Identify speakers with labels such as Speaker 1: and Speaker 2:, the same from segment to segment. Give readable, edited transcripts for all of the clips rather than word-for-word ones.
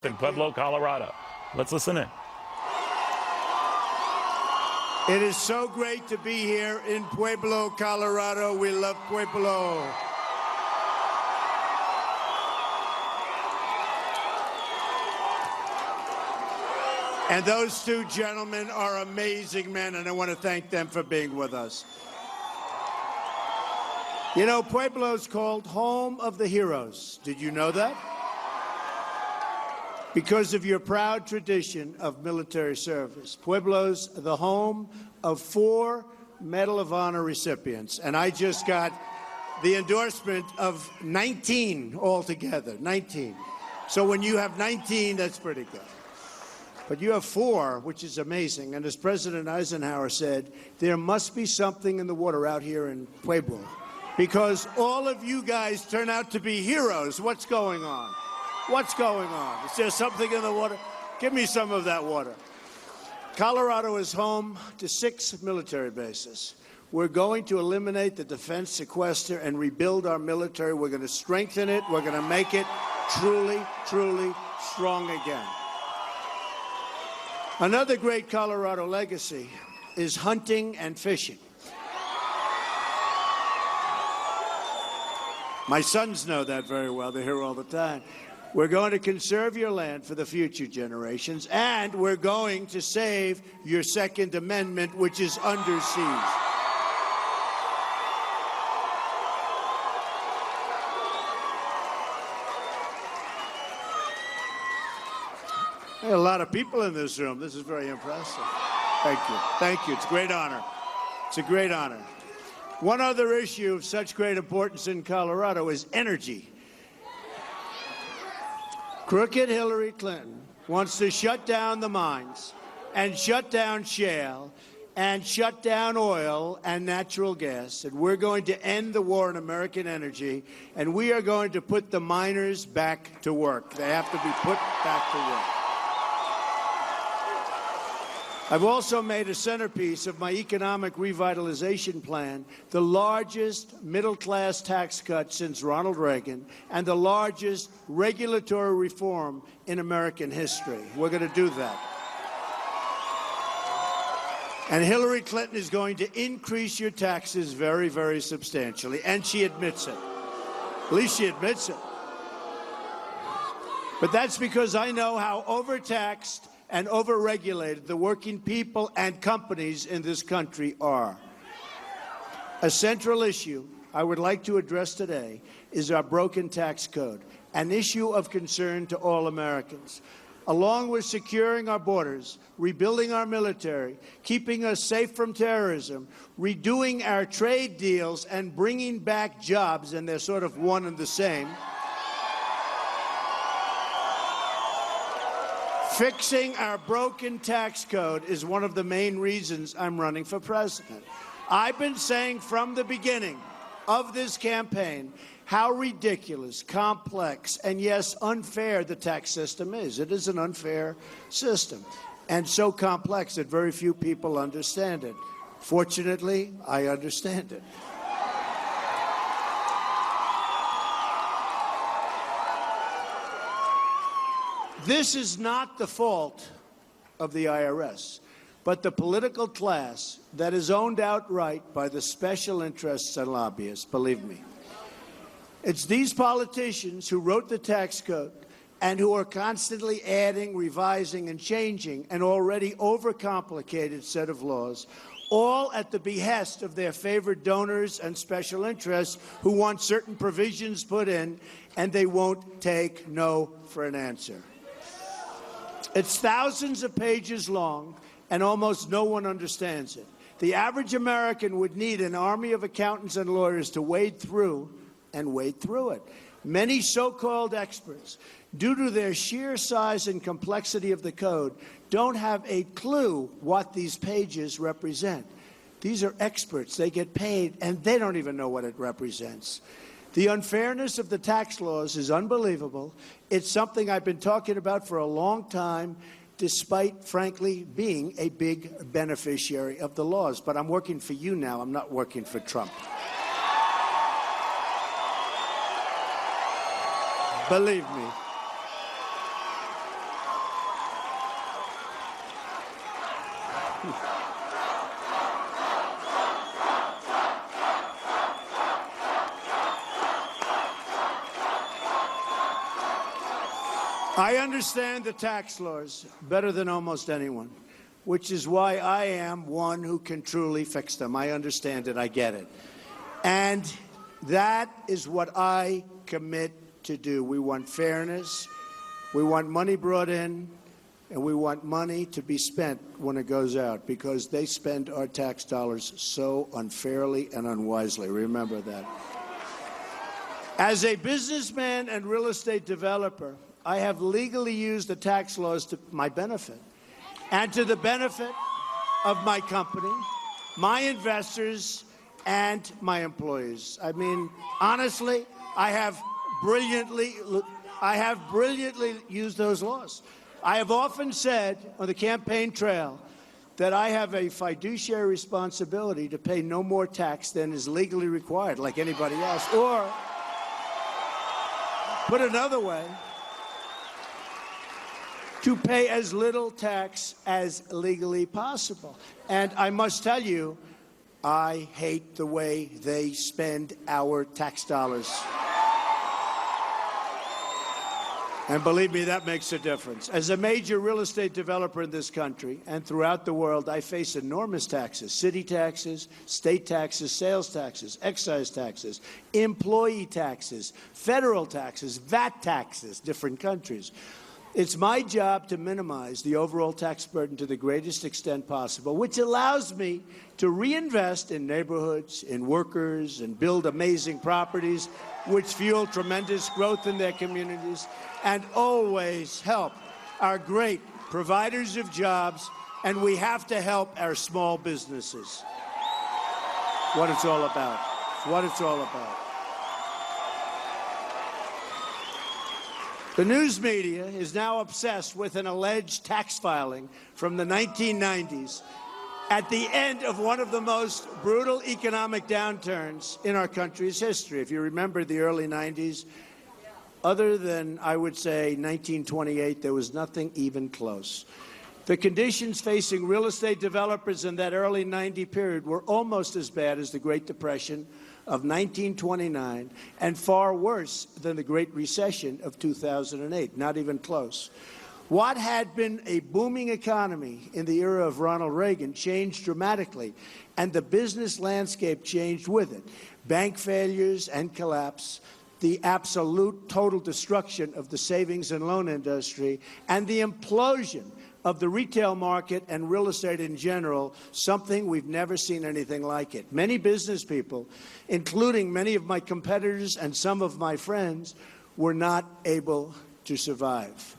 Speaker 1: in Pueblo, Colorado. Let's listen in.
Speaker 2: It is so great to be here in Pueblo, Colorado. We love Pueblo. And those two gentlemen are amazing men, and I want to thank them for being with us. You know, Pueblo's called home of the heroes. Did you know that? Because of your proud tradition of military service. Pueblo's the home of 4 Medal of Honor recipients, and I just got the endorsement of 19 altogether, 19. So when you have 19, that's pretty good. But you have 4, which is amazing, and as President Eisenhower said, there must be something in the water out here in Pueblo, because all of you guys turn out to be heroes. What's going on? What's going on? Is there something in the water? Give me some of that water. Colorado is home to 6 military bases. We're going to eliminate the defense sequester and rebuild our military. We're going to strengthen it. We're going to make it truly, truly strong again. Another great Colorado legacy is hunting and fishing. My sons know that very well. They're here all the time. We're going to conserve your land for the future generations, and we're going to save your Second Amendment, which is under siege. There are a lot of people in this room. This is very impressive. Thank you. Thank you. It's a great honor. It's a great honor. One other issue of such great importance in Colorado is energy. Crooked Hillary Clinton wants to shut down the mines and shut down shale and shut down oil and natural gas. And we're going to end the war on American energy, and we are going to put the miners back to work. They have to be put back to work. I've also made a centerpiece of my economic revitalization plan the largest middle-class tax cut since Ronald Reagan and the largest regulatory reform in American history. We're going to do that. And Hillary Clinton is going to increase your taxes very, very substantially, and she admits it. At least she admits it. But that's because I know how overtaxed and overregulated the working people and companies in this country are. A central issue I would like to address today is our broken tax code, an issue of concern to all Americans. Along with securing our borders, rebuilding our military, keeping us safe from terrorism, redoing our trade deals, and bringing back jobs, and they're sort of one and the same, fixing our broken tax code is one of the main reasons I'm running for president. I've been saying from the beginning of this campaign how ridiculous, complex, and yes, unfair the tax system is. It is an unfair system, and so complex that very few people understand it. Fortunately, I understand it. This is not the fault of the IRS, but the political class that is owned outright by the special interests and lobbyists, believe me. It's these politicians who wrote the tax code and who are constantly adding, revising, and changing an already overcomplicated set of laws, all at the behest of their favorite donors and special interests who want certain provisions put in, and they won't take no for an answer. It's thousands of pages long, and almost no one understands it. The average American would need an army of accountants and lawyers to wade through it. Many so-called experts, due to their sheer size and complexity of the code, don't have a clue what these pages represent. These are experts. They get paid, and they don't even know what it represents. The unfairness of the tax laws is unbelievable. It's something I've been talking about for a long time, despite, frankly, being a big beneficiary of the laws. But I'm working for you now. I'm not working for Trump. Believe me. I understand the tax laws better than almost anyone, which is why I am one who can truly fix them. I understand it. I get it. And that is what I commit to do. We want fairness. We want money brought in, and we want money to be spent when it goes out, because they spend our tax dollars so unfairly and unwisely. Remember that. As a businessman and real estate developer, I have legally used the tax laws to my benefit and to the benefit of my company, my investors, and my employees. I mean, honestly, I have brilliantly used those laws. I have often said on the campaign trail that I have a fiduciary responsibility to pay no more tax than is legally required, like anybody else. Or, put another way, to pay as little tax as legally possible. And I must tell you, I hate the way they spend our tax dollars. And believe me, that makes a difference. As a major real estate developer in this country and throughout the world, I face enormous taxes: city taxes, state taxes, sales taxes, excise taxes, employee taxes, federal taxes, VAT taxes, different countries. It's my job to minimize the overall tax burden to the greatest extent possible, which allows me to reinvest in neighborhoods, in workers, and build amazing properties which fuel tremendous growth in their communities, and always help our great providers of jobs, and we have to help our small businesses. What it's all about. What it's all about. The news media is now obsessed with an alleged tax filing from the 1990s at the end of one of the most brutal economic downturns in our country's history. If you remember the early 90s, other than, I would say, 1928, there was nothing even close. The conditions facing real estate developers in that early 90 period were almost as bad as the Great Depression of 1929 and far worse than the Great Recession of 2008, not even close. What had been a booming economy in the era of Ronald Reagan changed dramatically, and the business landscape changed with it. Bank failures and collapse, the absolute total destruction of the savings and loan industry, and the implosion of the retail market and real estate in general, something we've never seen anything like it. Many business people, including many of my competitors and some of my friends, were not able to survive.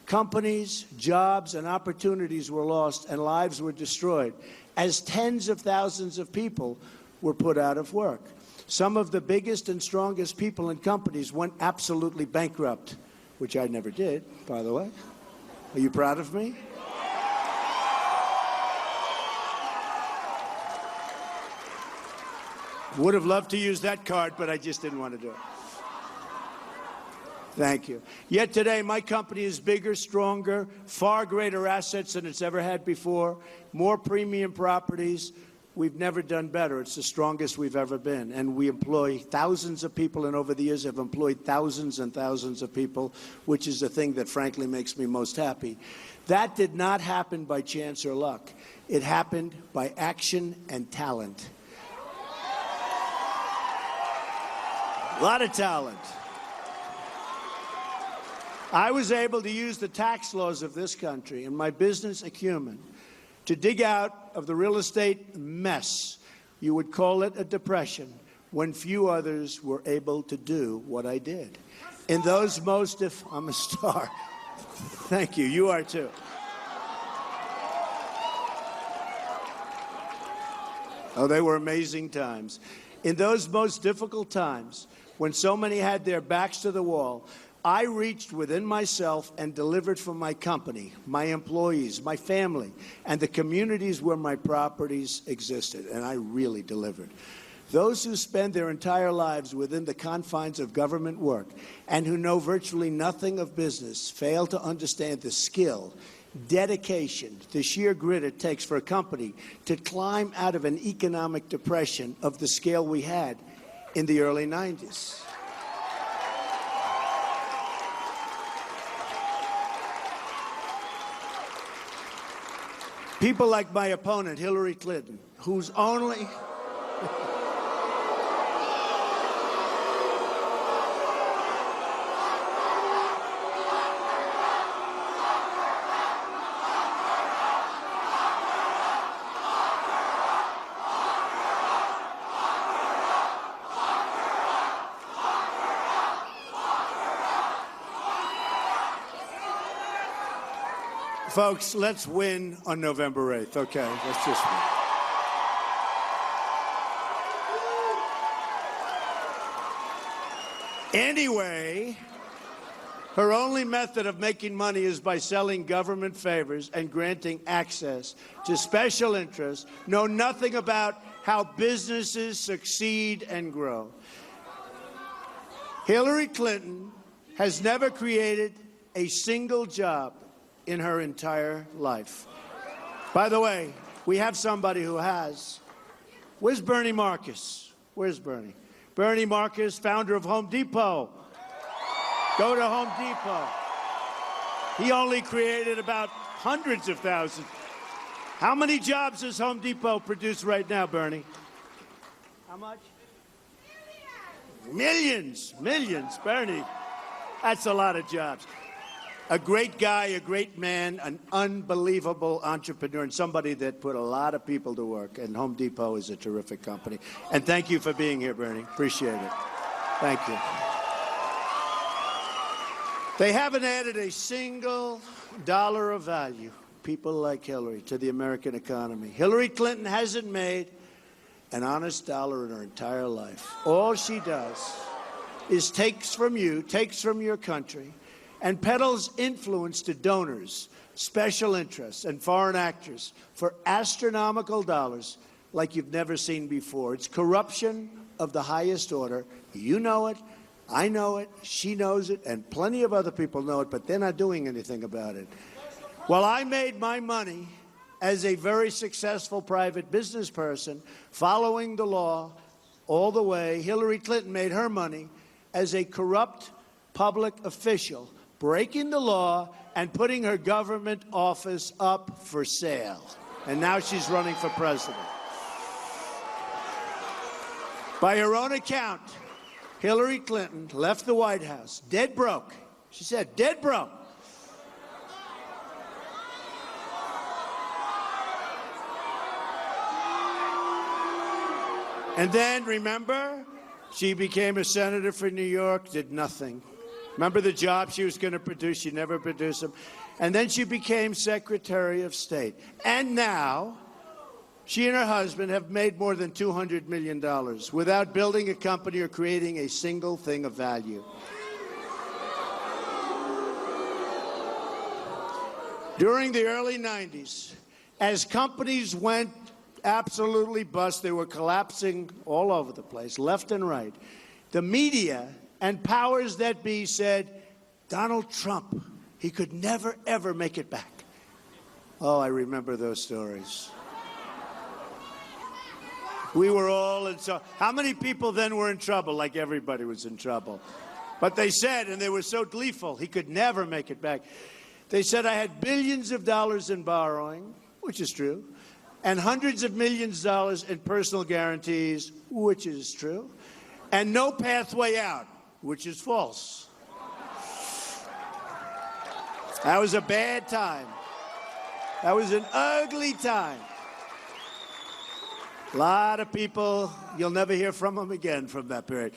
Speaker 2: Companies, jobs, and opportunities were lost, and lives were destroyed, as tens of thousands of people were put out of work. Some of the biggest and strongest people and companies went absolutely bankrupt, which I never did, by the way. Are you proud of me? Would have loved to use that card, but I just didn't want to do it. Thank you. Yet today, my company is bigger, stronger, far greater assets than it's ever had before, more premium properties. We've never done better. It's the strongest we've ever been. And we employ thousands of people, and over the years have employed thousands and thousands of people, which is the thing that frankly makes me most happy. That did not happen by chance or luck. It happened by action and talent. A lot of talent. I was able to use the tax laws of this country and my business acumen to dig out of the real estate mess, you would call it a depression, when few others were able to do what I did. In those most, if I'm a star, thank you, you are too. Oh, they were amazing times. In those most difficult times, when so many had their backs to the wall, I reached within myself and delivered for my company, my employees, my family, and the communities where my properties existed, and I really delivered. Those who spend their entire lives within the confines of government work and who know virtually nothing of business fail to understand the skill, dedication, the sheer grit it takes for a company to climb out of an economic depression of the scale we had in the early 90s. People like my opponent, Hillary Clinton, whose only... Folks, let's win on November 8th. Okay, let's just win. Anyway, her only method of making money is by selling government favors and granting access to special interests, know nothing about how businesses succeed and grow. Hillary Clinton has never created a single job in her entire life. By the way, we have somebody who has. Where's Bernie Marcus? Where's Bernie? Bernie Marcus, founder of Home Depot. Go to Home Depot. He only created about hundreds of thousands. How many jobs does Home Depot produce right now, Bernie? How much? Millions. Millions, Bernie. That's a lot of jobs. A great guy, a great man, an unbelievable entrepreneur, and somebody that put a lot of people to work. And Home Depot is a terrific company. And thank you for being here, Bernie. Appreciate it. Thank you. They haven't added a single dollar of value, people like Hillary, to the American economy. Hillary Clinton hasn't made an honest dollar in her entire life. All she does is takes from you, takes from your country, and peddles influence to donors, special interests, and foreign actors for astronomical dollars like you've never seen before. It's corruption of the highest order. You know it, I know it, she knows it, and plenty of other people know it, but they're not doing anything about it. Well, I made my money as a very successful private business person, following the law all the way. Hillary Clinton made her money as a corrupt public official, breaking the law and putting her government office up for sale. And now she's running for president. By her own account, Hillary Clinton left the White House dead broke. She said, dead broke. And then, remember, she became a senator for New York, did nothing. Remember the job she was going to produce? She never produced them. And then she became Secretary of State. And now, she and her husband have made more than $200 million without building a company or creating a single thing of value. During the early 90s, as companies went absolutely bust, they were collapsing all over the place, left and right, the media and powers that be said, Donald Trump, he could never, ever make it back. Oh, I remember those stories. We were all in trouble. How many people then were in trouble? Like everybody was in trouble. But they said, and they were so gleeful, he could never make it back. They said I had billions of dollars in borrowing, which is true, and hundreds of millions of dollars in personal guarantees, which is true, and no pathway out, which is false. That was a bad time. That was an ugly time. A lot of people, you'll never hear from them again from that period.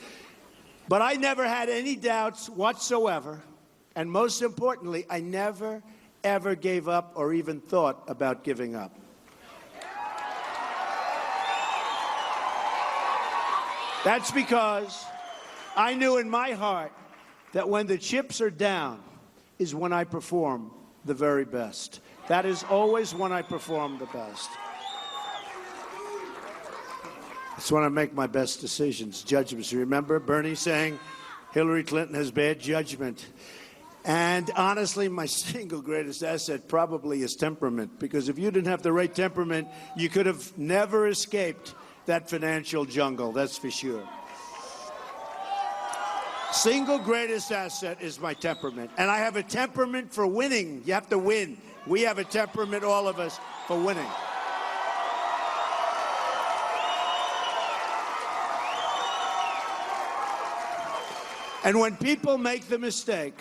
Speaker 2: But I never had any doubts whatsoever. And most importantly, I never, ever gave up or even thought about giving up. That's because I knew in my heart that when the chips are down is when I perform the very best. That is always when I perform the best. It's when I make my best decisions, judgments. Remember Bernie saying Hillary Clinton has bad judgment. And honestly, my single greatest asset probably is temperament, because if you didn't have the right temperament, you could have never escaped that financial jungle, that's for sure. Single greatest asset is my temperament. And I have a temperament for winning. You have to win. We have a temperament, all of us, for winning. And when people make the mistake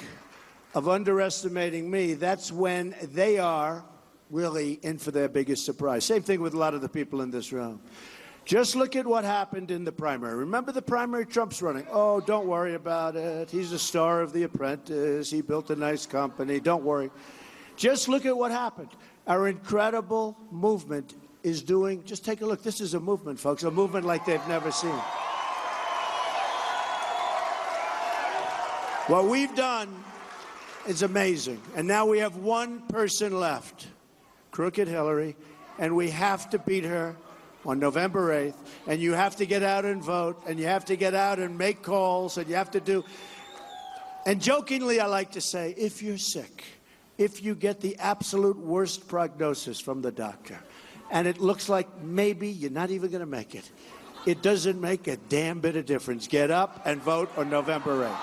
Speaker 2: of underestimating me, that's when they are really in for their biggest surprise. Same thing with a lot of the people in this room. Just look at what happened in the primary. Remember the primary? Trump's running. Oh, don't worry about it. He's a star of The Apprentice. He built a nice company. Don't worry. Just look at what happened. Our incredible movement is doing, just take a look. This is a movement, folks, a movement like they've never seen. What we've done is amazing. And now we have one person left, Crooked Hillary, and we have to beat her on November 8th. And you have to get out and vote, and you have to get out and make calls, and you have to do. And jokingly, I like to say, if you're sick, if you get the absolute worst prognosis from the doctor, and it looks like maybe you're not even going to make it, it doesn't make a damn bit of difference. Get up and vote on November 8th.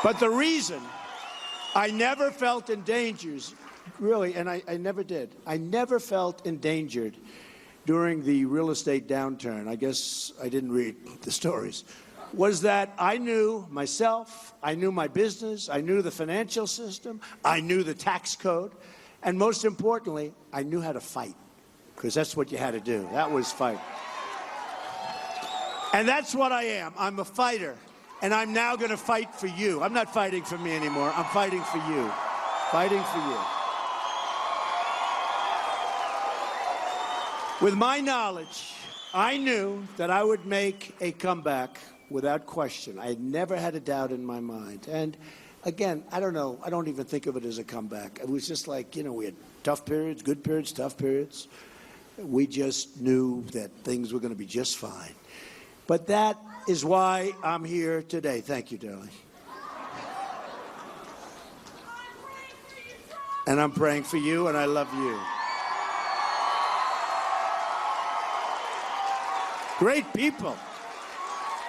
Speaker 2: But the reason I never felt endangered, really, and I never did, I never felt endangered during the real estate downturn, I guess I didn't read the stories, was that I knew myself, I knew my business, I knew the financial system, I knew the tax code, and most importantly, I knew how to fight, because that's what you had to do. That was fight. And that's what I am. I'm a fighter. And I'm now going to fight for you. I'm not fighting for me anymore. I'm fighting for you. Fighting for you. With my knowledge, I knew that I would make a comeback without question. I had never had a doubt in my mind. And again, I don't know. I don't even think of it as a comeback. It was just like, we had tough periods, good periods, tough periods. We just knew that things were going to be just fine. But that is why I'm here today. Thank you, darling. And I'm praying for you, and I love you. Great people.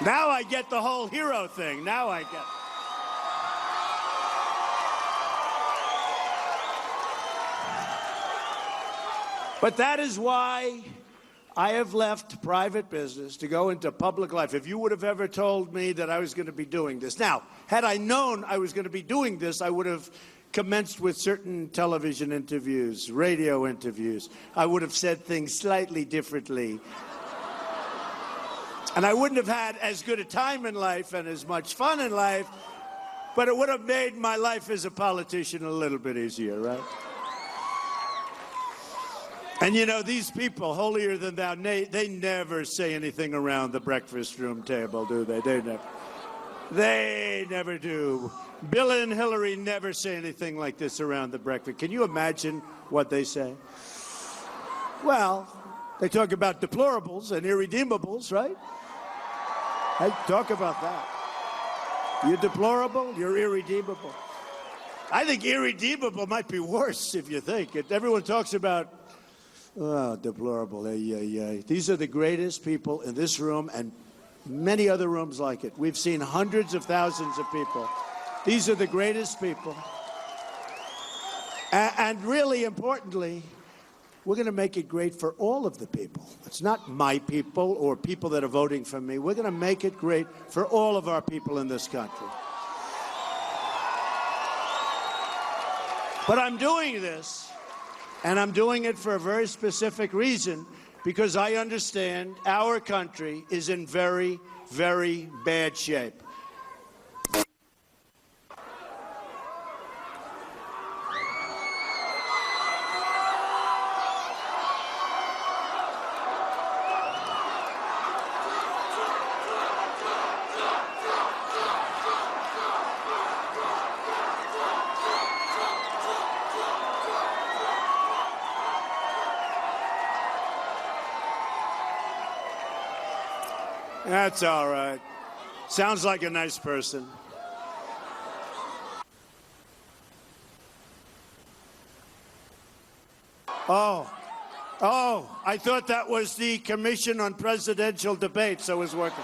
Speaker 2: Now I get the whole hero thing. Now I get. But that is why I have left private business to go into public life. If you would have ever told me that I was going to be doing this. Now, had I known I was going to be doing this, I would have commenced with certain television interviews, radio interviews. I would have said things slightly differently. And I wouldn't have had as good a time in life and as much fun in life, but it would have made my life as a politician a little bit easier, right? And these people, holier than thou, they never say anything around the breakfast room table, do they? They never do. Bill and Hillary never say anything like this around the breakfast. Can you imagine what they say? Well, they talk about deplorables and irredeemables, right? Hey, talk about that. You're deplorable, you're irredeemable. I think irredeemable might be worse if you think it. Everyone talks about deplorable. These are the greatest people in this room and many other rooms like it. We've seen hundreds of thousands of people. These are the greatest people. And really importantly, we're going to make it great for all of the people. It's not my people or people that are voting for me. We're going to make it great for all of our people in this country. But I'm doing this. And I'm doing it for a very specific reason, because I understand our country is in very, very bad shape. That's all right. Sounds like a nice person. Oh, I thought that was the Commission on Presidential Debates I was working.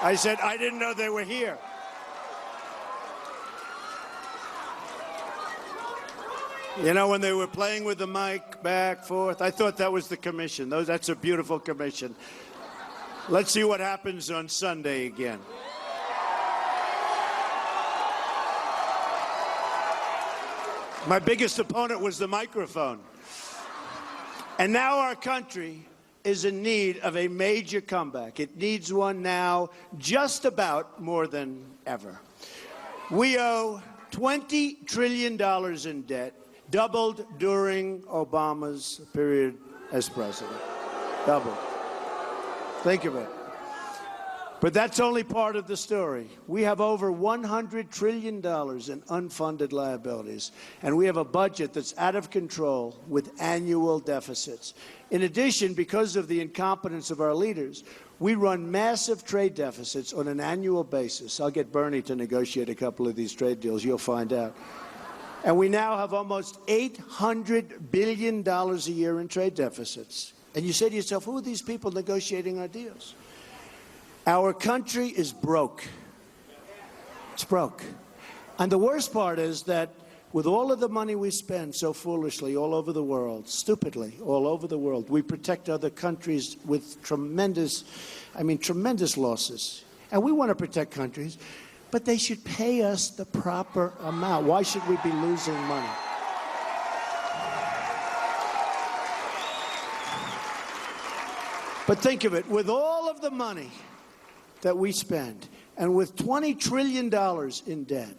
Speaker 2: I said, I didn't know they were here. You know, when they were playing with the mic back, forth, I thought that was the commission. That's a beautiful commission. Let's see what happens on Sunday again. My biggest opponent was the microphone. And now our country is in need of a major comeback. It needs one now just about more than ever. We owe $20 trillion in debt, doubled during Obama's period as president. Doubled. Think of it. But that's only part of the story. We have over $100 trillion in unfunded liabilities, and we have a budget that's out of control with annual deficits. In addition, because of the incompetence of our leaders, we run massive trade deficits on an annual basis. I'll get Bernie to negotiate a couple of these trade deals. You'll find out. And we now have almost $800 billion a year in trade deficits. And you say to yourself, who are these people negotiating our deals? Our country is broke. It's broke. And the worst part is that with all of the money we spend so foolishly all over the world, stupidly all over the world, we protect other countries with tremendous losses. And we want to protect countries, but they should pay us the proper amount. Why should we be losing money? But think of it, with all of the money that we spend, and with $20 trillion in debt,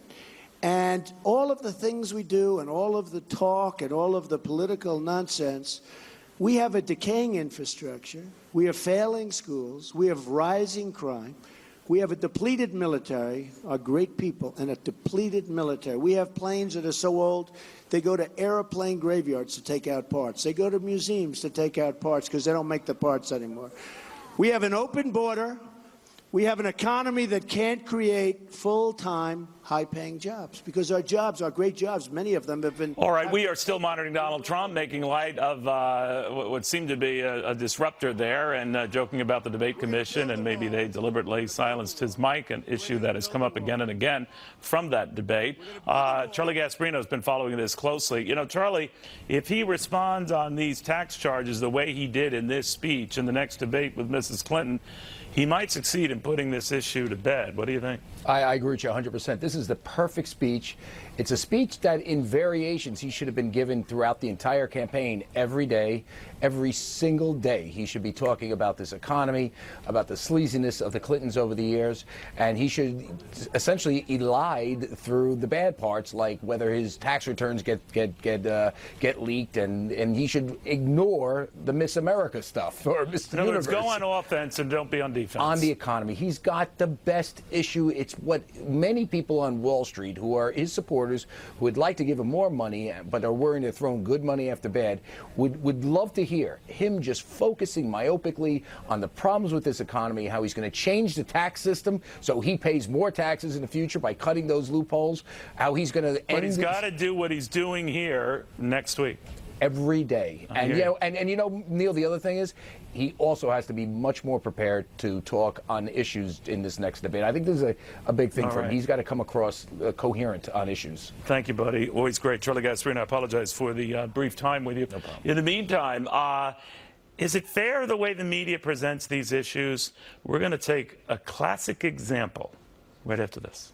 Speaker 2: and all of the things we do, and all of the talk, and all of the political nonsense, we have a decaying infrastructure, we have failing schools, we have rising crime, we have a depleted military, our great people, and a depleted military. We have planes that are so old, they go to airplane graveyards to take out parts. They go to museums to take out parts because they don't make the parts anymore. We have an open border. We have an economy that can't create full-time, high-paying jobs because our jobs, our great jobs, many of them have been...
Speaker 1: All right, we are still monitoring Donald Trump, making light of what seemed to be a disruptor there and joking about the debate commission, and maybe they deliberately silenced his mic, an issue that has come up again and again from that debate. Charlie Gasparino has been following this closely. You know, Charlie, if he responds on these tax charges the way he did in this speech in the next debate with Mrs. Clinton, he might succeed in putting this issue to bed. What do you think?
Speaker 3: I agree with you 100%. This is the perfect speech. It's a speech that in variations he should have been given throughout the entire campaign every day, every single day. He should be talking about this economy, about the sleaziness of the Clintons over the years, and he should essentially elide through the bad parts, like whether his tax returns get leaked, and he should ignore the Miss America stuff or Miss Universe.
Speaker 1: Go on offense and don't be on defense.
Speaker 3: On the economy, he's got the best issue. It's what many people on Wall Street, who are his supporters, who would like to give him more money but are worried they're throwing good money after bad, would love to hear him just focusing myopically on the problems with this economy, how he's going to change the tax system so he pays more taxes in the future by cutting those loopholes, how he's going to end...
Speaker 1: But he's got to do what he's doing here next week.
Speaker 3: Every day. And you know, Neil, the other thing is he also has to be much more prepared to talk on issues in this next debate. I think this is a big thing for him. He's got to come across coherent on issues.
Speaker 1: Thank you, buddy. Always great. Charlie Gasparino, I apologize for the brief time with you.
Speaker 3: No problem.
Speaker 1: In the meantime, is it fair the way the media presents these issues? We're going to take a classic example right after this.